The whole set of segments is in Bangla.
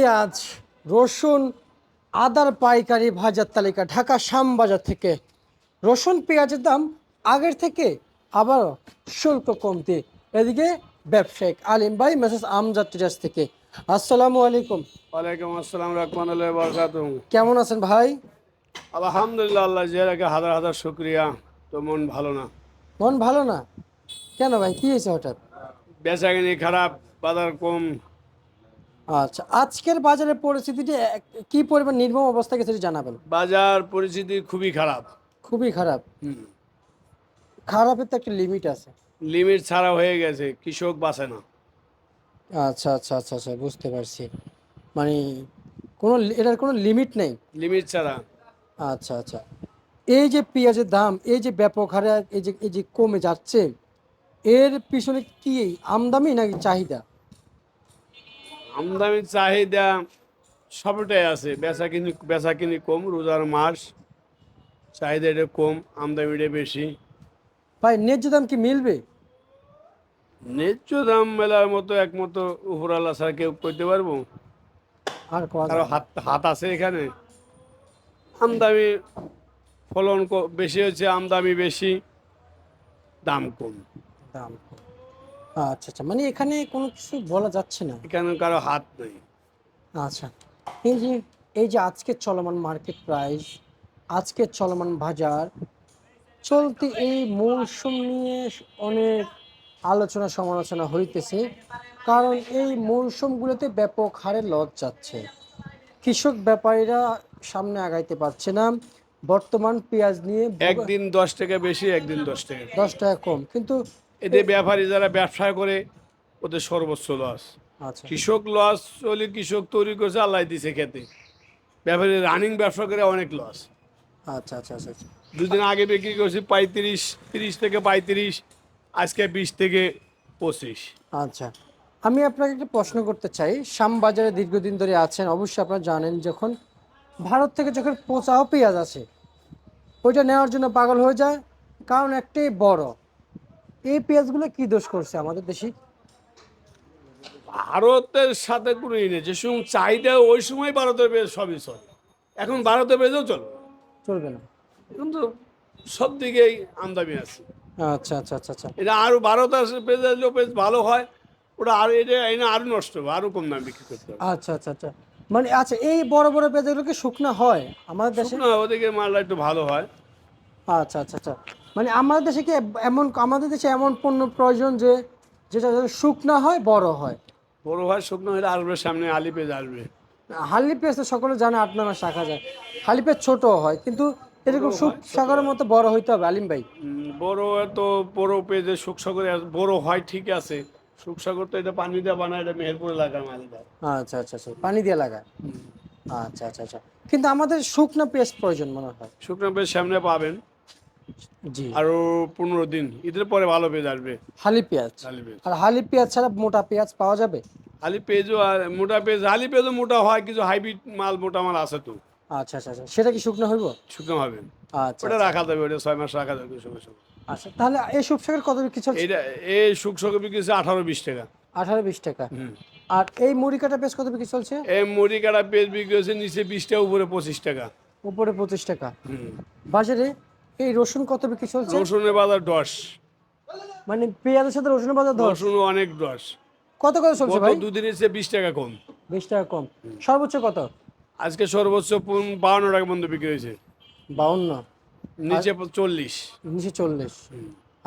পেঁয়াজ, রসুন, আদার পাইকারি বাজার তালিকা ঢাকা শ্যামবাজার থেকে রসুন পেঁয়াজের দাম আগের থেকে আবার শুল্ক কমতি। এদিকে ব্যবসায়িক আলিম ভাই মেসেজ আমজাদ ট্রেডার্স থেকে। আসসালামু আলাইকুম। ওয়ালাইকুম আসসালাম রাহমাতুল্লাহি ওয়া বারাকাতুহু। কেমন আছেন ভাই? আলহামদুলিল্লাহ, আল্লাহ জিয়ারাকে হাজার হাজার শুকরিয়া। তো মন ভালো না, মন ভালো না কেন ভাই, কি হয়েছে হঠাৎ? বেচাকেনি খারাপ, বাজার কম। আচ্ছা, আজকের বাজারের পরিস্থিতিটি কি পরিমাণ নির্মম অবস্থা গেছে একটু জানাবেন। বাজার পরিস্থিতি খুবই খারাপ। খুবই খারাপ। খারাপের তো একটা লিমিট আছে। লিমিট ছাড়া হয়ে গেছে, কৃষক বাঁচে না। আচ্ছা আচ্ছা আচ্ছা আচ্ছা, বুঝতে পারছি। মানে এটার কোনো লিমিট নেই। লিমিট ছাড়া আচ্ছা আচ্ছা, এই যে পেঁয়াজের দাম এই যে ব্যাপক হারে এই যে কমে যাচ্ছে, এর পিছনে কি আমদানি নাকি চাহিদা? আমদানি চাহিদা সবটাই আছে। বেচা কিনি কম, রোজার মাস, চাহিদাটা কম, আমদানিটা বেশি। ভাই ন্যায্য দাম কি মিলবে? ন্যায্য দাম মেলার মতো একমতো উপরালা ছাড়া কেউ করতে পারবো? আর কোয়া কারো যায় না। হাত হাত আছে এখানে? আমদানি ফলন বেশি হচ্ছে, আমদানি বেশি, দাম কম। দাম কম। আচ্ছা আচ্ছা, মানে এখানে কোনো কিছু বলা যাচ্ছে না। এখানে কারো হাত নেই। আচ্ছা, এই যে এই যে আজকের চলমান মার্কেট প্রাইস, আজকের চলমান বাজার, চলতি এই মৌসুম নিয়ে অনেক আলোচনা সমালোচনা হইতেছে। কারণ এই মৌসুমগুলোতে ব্যাপক হারে লস যাচ্ছে, কৃষক ব্যাপারীরা সামনে আগাইতে পারছে না। বর্তমান পেঁয়াজ নিয়ে একদিন 10 টাকা বেশি, একদিন 10 টাকা। 10 টাকা কম, কিন্তু এদের ব্যাপারী যারা ব্যবসা করে, ওদের সর্বোচ্চ লস। আচ্ছা কৃষক লস হলে কৃষক তৈরি করছে, আল্লাহ দিছে খেতে। ব্যাপারী রানিং ব্যবসা করে অনেক লস। আচ্ছা আচ্ছা আচ্ছা আচ্ছা। দুদিন আগে বিক্রি করছি 35, 30 থেকে 35, আজকে 20 থেকে 25। আচ্ছা, আমি আপনাকে একটা প্রশ্ন করতে চাই। শ্যামবাজারে দীর্ঘদিন ধরে আছেন, অবশ্যই আপনারা জানেন যখন ভারত থেকে যখন পচাও পেঁয়াজ আসে, ওইটা নেওয়ার জন্য পাগল হয়ে যায়। কারণ একটাই বড়, এই পেঁয়াজগুলো কি দোষ করছে আমাদের দেশে? ভারতের সাথে কোনো ই নেই। যে সময় চাহিদা ওই সময় ভারতের পেঁয়াজ সবই চলে। এখন ভারতের পেঁয়াজও চলবে, চলবে না। কিন্তু সব দিকেই আমদানি আছে। আচ্ছা আচ্ছা আচ্ছা আচ্ছা এটা আরো ভারত আসে পেঁয়াজ আসলেও পেঁয়াজ ভালো হয়, ওটা আর এটা এনে আরো নষ্ট হবে, আরো কম দাম বিক্রি করতে হবে। আচ্ছা আচ্ছা আচ্ছা, মানে আচ্ছা, এই বড় বড় পেঁয়াজগুলো কি শুকনা হয় আমাদের দেশে? শুকনো ওদিকে মালটা একটু ভালো হয়। আচ্ছা আচ্ছা আচ্ছা, মানে আমাদের দেশে কি আমাদের দেশে এমন পণ্য প্রয়োজন যে যেটা যেন শুকনা হয়, বড় হয়? বড় হয়, শুকনো হলে আসবে, সামনে আলি পেঁয়াজ আসবে। হালি পেঁয়াজ তো সকলে জানে 8 9 মাস রাখা যায়। হালি পেঁয়াজ ছোট হয়, কিন্তু এরকম বড় শুক হয়, ছোট সাগরের হয়। মতো বড় হইতে হবে আলিম ভাই। বড় তো বড় পেঁয়াজের শুকসাগরে বড় হয় ঠিক আছে। শুকসাগর তো এটা পানি দিয়ে বানায়, এটা মেহেরপুর এলাকার মালিক। আচ্ছা আচ্ছা আচ্ছা, পানি দিয়ে লাগায়। আচ্ছা আচ্ছা আচ্ছা, কিন্তু আমাদের শুকনো পেঁয়াজ প্রয়োজন মনে হয়। শুকনো পেঁয়াজ সামনে পাবেন, জি। আরো 15 দিন, ঈদের পরে ভালো পেঁয়াজ আসবে। হালি পেঁয়াজ। আলি পেঁয়াজ, আর হালি পেঁয়াজ ছাড়া মোটা পেঁয়াজ পাওয়া যাবে? আলি পেঁয়াজও আর মোটা পেঁয়াজ, আলি পেঁয়াজও মোটা হয়, কিছু হাইব্রিড মাল, মোটা মাল আছে তো, আচ্ছা আচ্ছা আচ্ছা, সেটা কি শুকনো হইব? শুকনো হবে। আচ্ছা ওটা আচ্ছা রাখা যাবে, ওটা 6 মাস রাখা যাবে সময় সময়। আচ্ছা, তাহলে এই শুকসাগর কত বিক্রি চলছে? এটা এই শুকসাগর বিক্রি হচ্ছে 18-20 টাকা। 18 20 টাকা। আর এই মুড়ি কাটা পেঁয়াজ কত বিক্রি চলছে? এই মুড়ি কাটা পেঁয়াজ বিক্রি হচ্ছে নিচে 20 টাকা, উপরে 25 টাকা। উপরে 25 টাকা। বাজারে এই রসুন কত বিক্রি চলছে? রসুনের বাজার 10, মানে পেঁয়াজের সাথে রসুনের বাজার 10? রসুন অনেক 10। কত কত চলছে গত ভাই? দুদিনের চেয়ে 20 টাকা কম। 20 টাকা কম। সর্বোচ্চ কত? আজকে সর্বোচ্চ 52 টাকা পর্যন্ত বিক্রি হয়েছে, 52। আর নিচে 40। নিচে 40।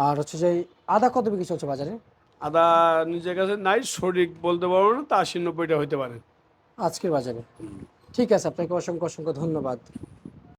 আর হচ্ছে যে আদা কত বিক্রি চলছে বাজারে? আদা নিজের কাছে নাই, সঠিক বলতে পারবো না, তা 80-90টা হইতে পারে। আজকের বাজারে। ঠিক আছে, আপনাকে অসংখ্য অসংখ্য ধন্যবাদ।